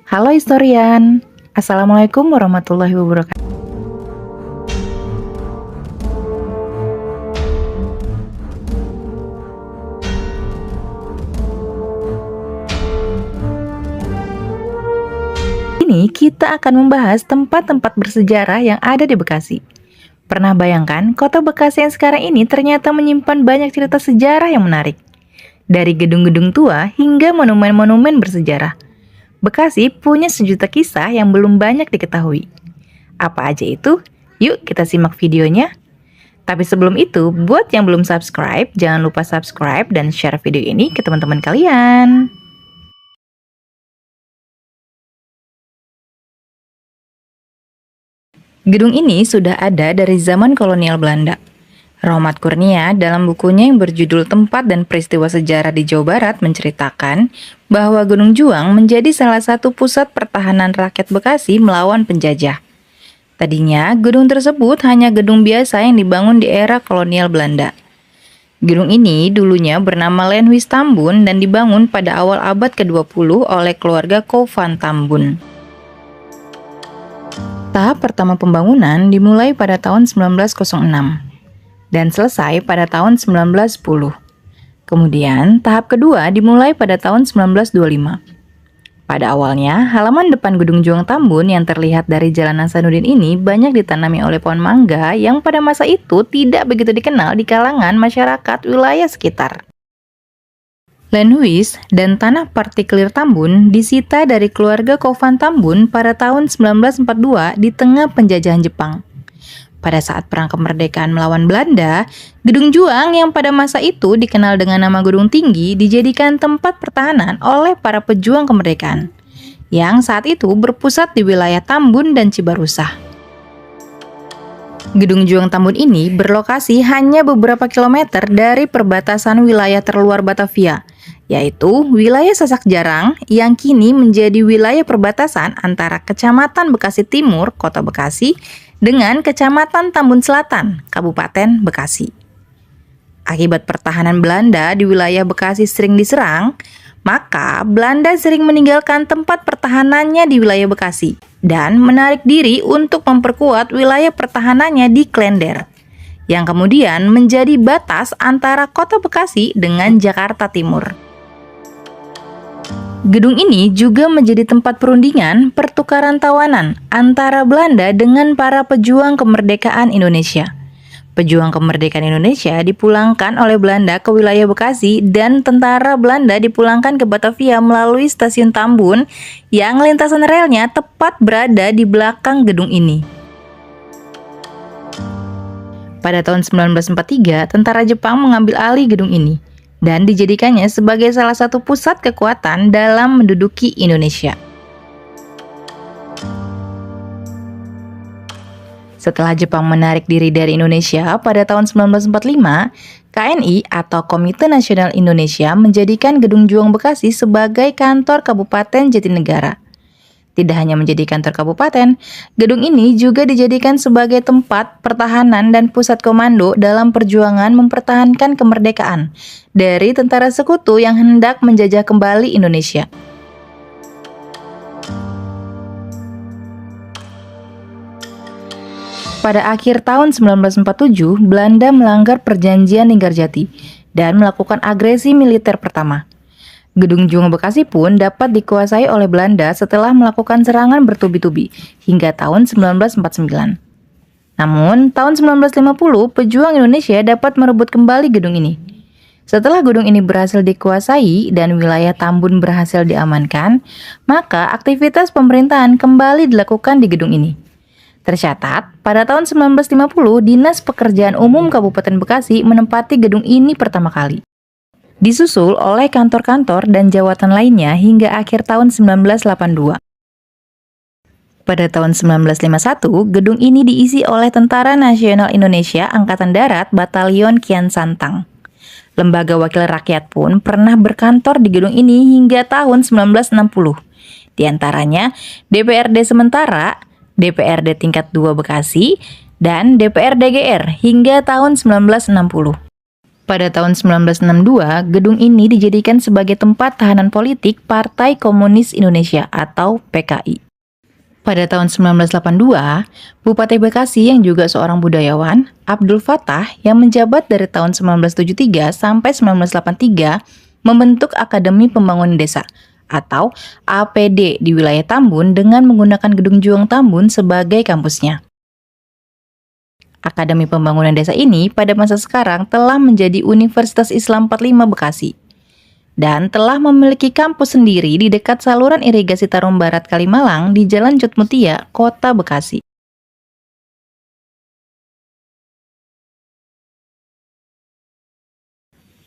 Halo historian, Assalamualaikum warahmatullahi wabarakatuh. Ini kita akan membahas tempat-tempat bersejarah yang ada di Bekasi. Pernah bayangkan, kota Bekasi yang sekarang ini ternyata menyimpan banyak cerita sejarah yang menarik. Dari gedung-gedung tua hingga monumen-monumen bersejarah. Bekasi punya sejuta kisah yang belum banyak diketahui. Apa aja itu? Yuk kita simak videonya. Tapi sebelum itu, buat yang belum subscribe, jangan lupa subscribe dan share video ini ke teman-teman kalian. Gedung ini sudah ada dari zaman kolonial Belanda. Rohmat Kurnia dalam bukunya yang berjudul Tempat dan Peristiwa Sejarah di Jawa Barat menceritakan bahwa Gunung Juang menjadi salah satu pusat pertahanan rakyat Bekasi melawan penjajah. Tadinya, gedung tersebut hanya gedung biasa yang dibangun di era kolonial Belanda. Gedung ini dulunya bernama Lenhuis Tambun dan dibangun pada awal abad ke-20 oleh keluarga Kouw van Tambun. Tahap pertama pembangunan dimulai pada tahun 1906 dan selesai pada tahun 1910. Kemudian, tahap kedua dimulai pada tahun 1925. Pada awalnya, halaman depan Gedung Juang Tambun yang terlihat dari Jalan Hasanuddin ini banyak ditanami oleh pohon mangga yang pada masa itu tidak begitu dikenal di kalangan masyarakat wilayah sekitar. Lenhuis dan tanah partikelir Tambun disita dari keluarga Kouw van Tambun pada tahun 1942 di tengah penjajahan Jepang. Pada saat Perang Kemerdekaan melawan Belanda, Gedung Juang yang pada masa itu dikenal dengan nama Gedung Tinggi dijadikan tempat pertahanan oleh para pejuang kemerdekaan, yang saat itu berpusat di wilayah Tambun dan Cibarusah. Gedung Juang Tambun ini berlokasi hanya beberapa kilometer dari perbatasan wilayah terluar Batavia, yaitu wilayah Sasak Jarang yang kini menjadi wilayah perbatasan antara Kecamatan Bekasi Timur, Kota Bekasi, dengan Kecamatan Tambun Selatan, Kabupaten Bekasi. Akibat pertahanan Belanda di wilayah Bekasi sering diserang, maka Belanda sering meninggalkan tempat pertahanannya di wilayah Bekasi dan menarik diri untuk memperkuat wilayah pertahanannya di Klender, yang kemudian menjadi batas antara Kota Bekasi dengan Jakarta Timur. Gedung ini juga menjadi tempat perundingan pertukaran tawanan antara Belanda dengan para pejuang kemerdekaan Indonesia. Pejuang kemerdekaan Indonesia dipulangkan oleh Belanda ke wilayah Bekasi dan tentara Belanda dipulangkan ke Batavia melalui stasiun Tambun yang lintasan relnya tepat berada di belakang gedung ini. Pada tahun 1943, tentara Jepang mengambil alih gedung ini dan dijadikannya sebagai salah satu pusat kekuatan dalam menduduki Indonesia. Setelah Jepang menarik diri dari Indonesia pada tahun 1945, KNI atau Komite Nasional Indonesia menjadikan Gedung Juang Bekasi sebagai kantor Kabupaten Jatinegara. Tidak hanya menjadi kantor kabupaten, gedung ini juga dijadikan sebagai tempat pertahanan dan pusat komando dalam perjuangan mempertahankan kemerdekaan dari tentara sekutu yang hendak menjajah kembali Indonesia. Pada akhir tahun 1947, Belanda melanggar perjanjian Linggarjati dan melakukan agresi militer pertama. Gedung Juang Bekasi pun dapat dikuasai oleh Belanda setelah melakukan serangan bertubi-tubi hingga tahun 1949. Namun, tahun 1950, pejuang Indonesia dapat merebut kembali gedung ini. Setelah gedung ini berhasil dikuasai dan wilayah Tambun berhasil diamankan, maka aktivitas pemerintahan kembali dilakukan di gedung ini. Tercatat, pada tahun 1950, Dinas Pekerjaan Umum Kabupaten Bekasi menempati gedung ini pertama kali. Disusul oleh kantor-kantor dan jawatan lainnya hingga akhir tahun 1982. Pada tahun 1951, gedung ini diisi oleh Tentara Nasional Indonesia Angkatan Darat Batalion Kian Santang. Lembaga Wakil Rakyat pun pernah berkantor di gedung ini hingga tahun 1960. Di antaranya DPRD Sementara, DPRD tingkat 2 Bekasi, dan DPRD GR hingga tahun 1960. Pada tahun 1962, gedung ini dijadikan sebagai tempat tahanan politik Partai Komunis Indonesia atau PKI. Pada tahun 1982, Bupati Bekasi yang juga seorang budayawan, Abdul Fattah, yang menjabat dari tahun 1973 sampai 1983, membentuk Akademi Pembangunan Desa atau APD di wilayah Tambun dengan menggunakan Gedung Juang Tambun sebagai kampusnya. Akademi Pembangunan Desa ini pada masa sekarang telah menjadi Universitas Islam 45 Bekasi dan telah memiliki kampus sendiri di dekat saluran irigasi Tarum Barat Kalimalang di Jalan Cutmutia, Kota Bekasi.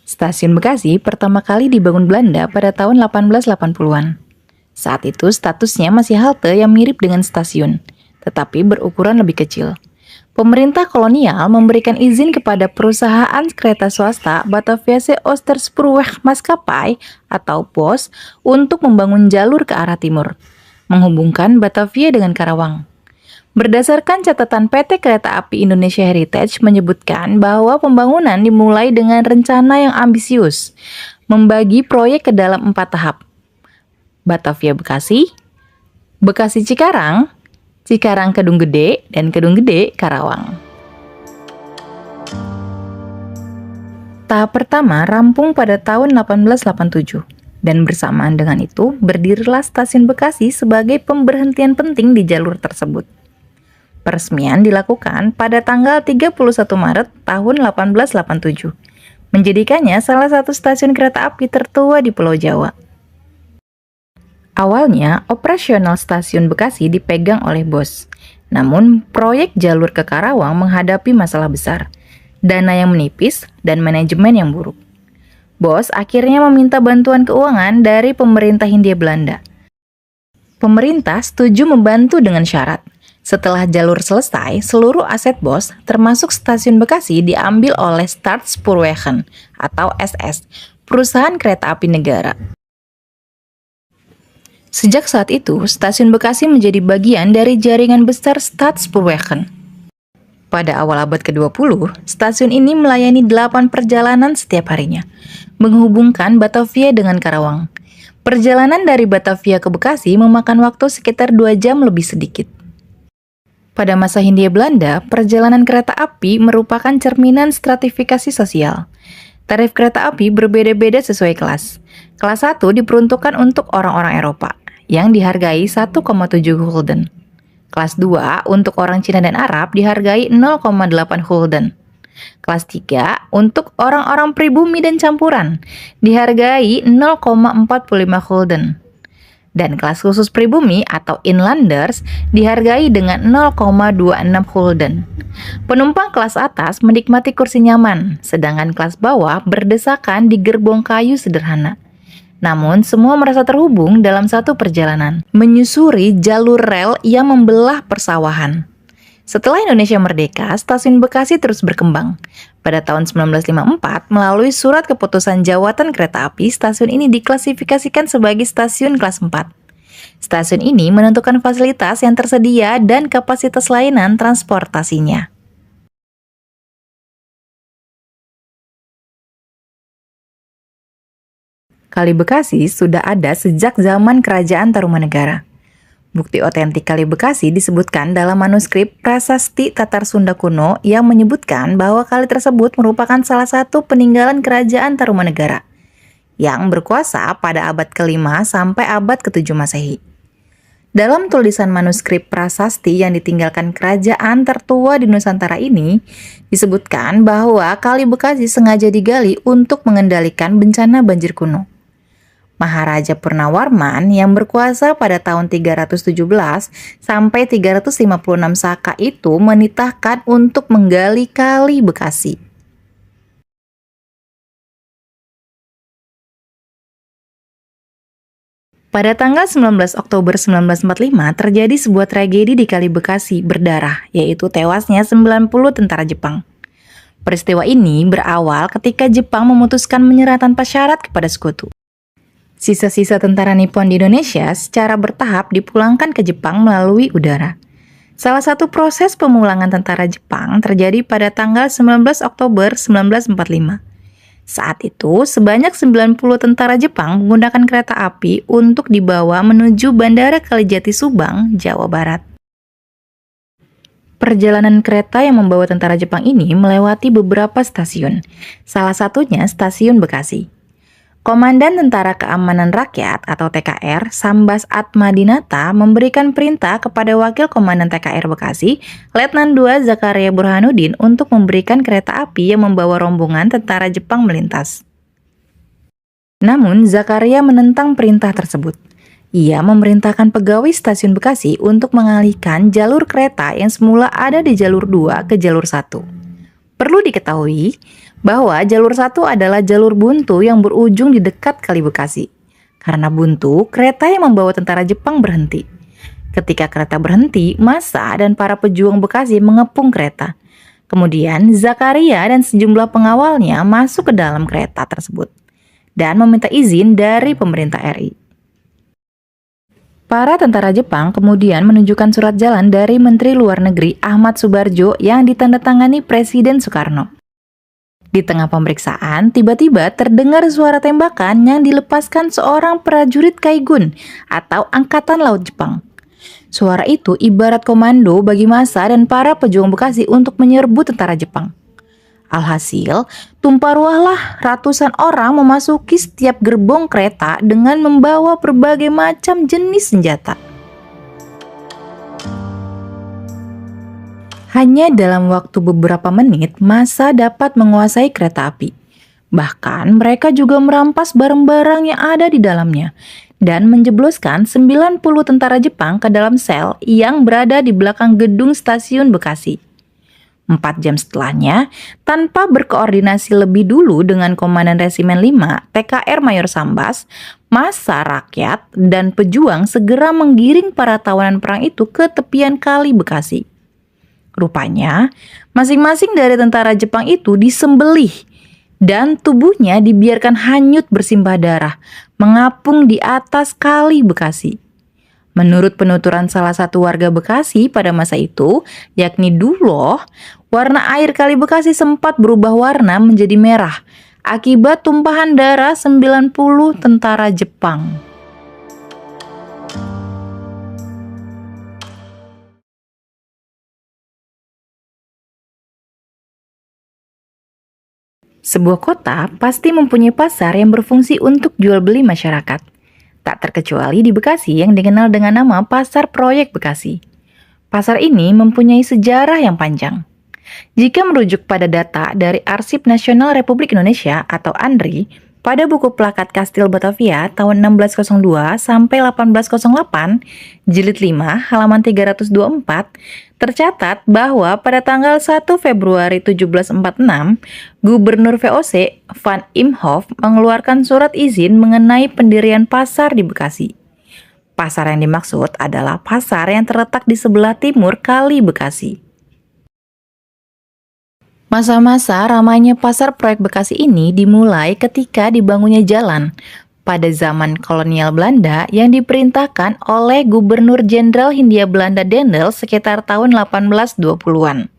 Stasiun Bekasi pertama kali dibangun Belanda pada tahun 1880-an. Saat itu statusnya masih halte yang mirip dengan stasiun, tetapi berukuran lebih kecil. Pemerintah kolonial memberikan izin kepada perusahaan kereta swasta Bataviase Oosterspoorweg Maskapai atau BOS untuk membangun jalur ke arah timur, menghubungkan Batavia dengan Karawang. Berdasarkan catatan PT Kereta Api Indonesia Heritage menyebutkan bahwa pembangunan dimulai dengan rencana yang ambisius, membagi proyek ke dalam 4 tahap. Batavia Bekasi, Bekasi Cikarang, Cikarang Kedung Gede, dan Kedung Gede Karawang. Tahap pertama rampung pada tahun 1887, dan bersamaan dengan itu berdirilah Stasiun Bekasi sebagai pemberhentian penting di jalur tersebut. Peresmian dilakukan pada tanggal 31 Maret tahun 1887, menjadikannya salah satu stasiun kereta api tertua di Pulau Jawa. Awalnya, operasional stasiun Bekasi dipegang oleh BOS. Namun, proyek jalur ke Karawang menghadapi masalah besar, dana yang menipis, dan manajemen yang buruk. BOS akhirnya meminta bantuan keuangan dari pemerintah Hindia Belanda. Pemerintah setuju membantu dengan syarat. Setelah jalur selesai, seluruh aset BOS, termasuk stasiun Bekasi, diambil oleh Staatsspoorwegen atau SS, perusahaan kereta api negara. Sejak saat itu, Stasiun Bekasi menjadi bagian dari jaringan besar Staatsspoorwegen. Pada awal abad ke-20, stasiun ini melayani 8 perjalanan setiap harinya, menghubungkan Batavia dengan Karawang. Perjalanan dari Batavia ke Bekasi memakan waktu sekitar 2 jam lebih sedikit. Pada masa Hindia Belanda, perjalanan kereta api merupakan cerminan stratifikasi sosial. Tarif kereta api berbeda-beda sesuai kelas. Kelas 1 diperuntukkan untuk orang-orang Eropa, yang dihargai 1,7 gulden. Kelas 2 untuk orang Cina dan Arab dihargai 0,8 gulden. Kelas 3 untuk orang-orang pribumi dan campuran dihargai 0,45 gulden. Dan kelas khusus pribumi atau inlanders dihargai dengan 0,26 gulden. Penumpang kelas atas menikmati kursi nyaman, sedangkan kelas bawah berdesakan di gerbong kayu sederhana. Namun, semua merasa terhubung dalam satu perjalanan, menyusuri jalur rel yang membelah persawahan. Setelah Indonesia merdeka, Stasiun Bekasi terus berkembang. Pada tahun 1954, melalui surat keputusan Jawatan Kereta Api, stasiun ini diklasifikasikan sebagai stasiun kelas 4. Stasiun ini menentukan fasilitas yang tersedia dan kapasitas layanan transportasinya. Kali Bekasi sudah ada sejak zaman Kerajaan Tarumanegara. Bukti otentik Kali Bekasi disebutkan dalam manuskrip Prasasti Tatar Sunda Kuno yang menyebutkan bahwa kali tersebut merupakan salah satu peninggalan Kerajaan Tarumanegara yang berkuasa pada abad ke-5 sampai abad ke-7 Masehi. Dalam tulisan manuskrip prasasti yang ditinggalkan kerajaan tertua di Nusantara ini, disebutkan bahwa Kali Bekasi sengaja digali untuk mengendalikan bencana banjir kuno. Maharaja Purnawarman yang berkuasa pada tahun 317 sampai 356 Saka itu menitahkan untuk menggali Kali Bekasi. Pada tanggal 19 Oktober 1945 terjadi sebuah tragedi di Kali Bekasi berdarah, yaitu tewasnya 90 tentara Jepang. Peristiwa ini berawal ketika Jepang memutuskan menyerah tanpa syarat kepada sekutu. Sisa-sisa tentara Nippon di Indonesia secara bertahap dipulangkan ke Jepang melalui udara. Salah satu proses pemulangan tentara Jepang terjadi pada tanggal 19 Oktober 1945. Saat itu, sebanyak 90 tentara Jepang menggunakan kereta api untuk dibawa menuju Bandara Kalijati Subang, Jawa Barat. Perjalanan kereta yang membawa tentara Jepang ini melewati beberapa stasiun, salah satunya Stasiun Bekasi. Komandan Tentara Keamanan Rakyat atau TKR, Sambas Atmadinata memberikan perintah kepada Wakil Komandan TKR Bekasi, Letnan II Zakaria Burhanuddin untuk memberikan kereta api yang membawa rombongan tentara Jepang melintas. Namun, Zakaria menentang perintah tersebut. Ia memerintahkan pegawai Stasiun Bekasi untuk mengalihkan jalur kereta yang semula ada di jalur 2 ke jalur 1. Perlu diketahui bahwa jalur 1 adalah jalur buntu yang berujung di dekat Kali Bekasi. Karena buntu, kereta yang membawa tentara Jepang berhenti. Ketika kereta berhenti, massa dan para pejuang Bekasi mengepung kereta. Kemudian, Zakaria dan sejumlah pengawalnya masuk ke dalam kereta tersebut dan meminta izin dari pemerintah RI. Para tentara Jepang kemudian menunjukkan surat jalan dari Menteri Luar Negeri Ahmad Subarjo yang ditandatangani Presiden Soekarno. Di tengah pemeriksaan, tiba-tiba terdengar suara tembakan yang dilepaskan seorang prajurit Kaigun atau Angkatan Laut Jepang. Suara itu ibarat komando bagi massa dan para pejuang Bekasi untuk menyerbu tentara Jepang. Alhasil, tumpah ruahlah ratusan orang memasuki setiap gerbong kereta dengan membawa berbagai macam jenis senjata. Hanya dalam waktu beberapa menit, massa dapat menguasai kereta api. Bahkan mereka juga merampas barang-barang yang ada di dalamnya dan menjebloskan 90 tentara Jepang ke dalam sel yang berada di belakang gedung Stasiun Bekasi. 4 jam setelahnya, tanpa berkoordinasi lebih dulu dengan Komandan Resimen 5, TKR Mayor Sambas, massa rakyat dan pejuang segera menggiring para tawanan perang itu ke tepian Kali Bekasi. Rupanya, masing-masing dari tentara Jepang itu disembelih dan tubuhnya dibiarkan hanyut bersimbah darah, mengapung di atas Kali Bekasi. Menurut penuturan salah satu warga Bekasi pada masa itu, yakni Duloh, warna air Kali Bekasi sempat berubah warna menjadi merah akibat tumpahan darah 90 tentara Jepang. Sebuah kota pasti mempunyai pasar yang berfungsi untuk jual beli masyarakat. Tak terkecuali di Bekasi yang dikenal dengan nama Pasar Proyek Bekasi. Pasar ini mempunyai sejarah yang panjang. Jika merujuk pada data dari Arsip Nasional Republik Indonesia atau ANRI, pada buku plakat Kastil Batavia tahun 1602 sampai 1808, jilid 5, halaman 324, tercatat bahwa pada tanggal 1 Februari 1746, Gubernur VOC Van Imhoff mengeluarkan surat izin mengenai pendirian pasar di Bekasi. Pasar yang dimaksud adalah pasar yang terletak di sebelah timur Kali Bekasi. Masa-masa ramainya Pasar Proyek Bekasi ini dimulai ketika dibangunnya jalan pada zaman kolonial Belanda yang diperintahkan oleh Gubernur Jenderal Hindia Belanda Dendel sekitar tahun 1820-an.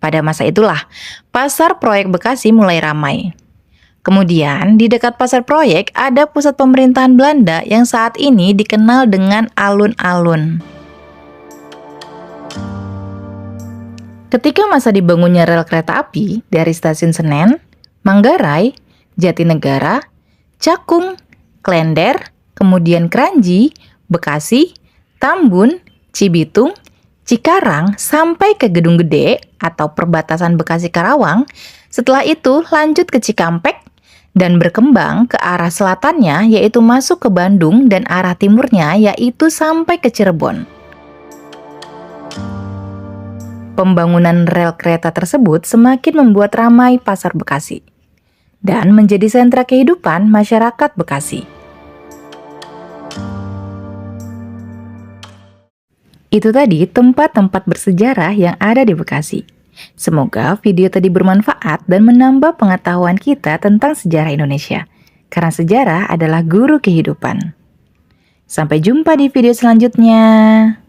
Pada masa itulah, Pasar Proyek Bekasi mulai ramai. Kemudian, di dekat Pasar Proyek ada pusat pemerintahan Belanda yang saat ini dikenal dengan alun-alun. Ketika masa dibangunnya rel kereta api dari stasiun Senen, Manggarai, Jatinegara, Cakung, Klender, kemudian Kranji, Bekasi, Tambun, Cibitung, Cikarang, sampai ke Gedung Gede atau perbatasan Bekasi Karawang, setelah itu lanjut ke Cikampek dan berkembang ke arah selatannya yaitu masuk ke Bandung dan arah timurnya yaitu sampai ke Cirebon. Pembangunan rel kereta tersebut semakin membuat ramai Pasar Bekasi dan menjadi sentra kehidupan masyarakat Bekasi. Itu tadi tempat-tempat bersejarah yang ada di Bekasi. Semoga video tadi bermanfaat dan menambah pengetahuan kita tentang sejarah Indonesia, karena sejarah adalah guru kehidupan. Sampai jumpa di video selanjutnya.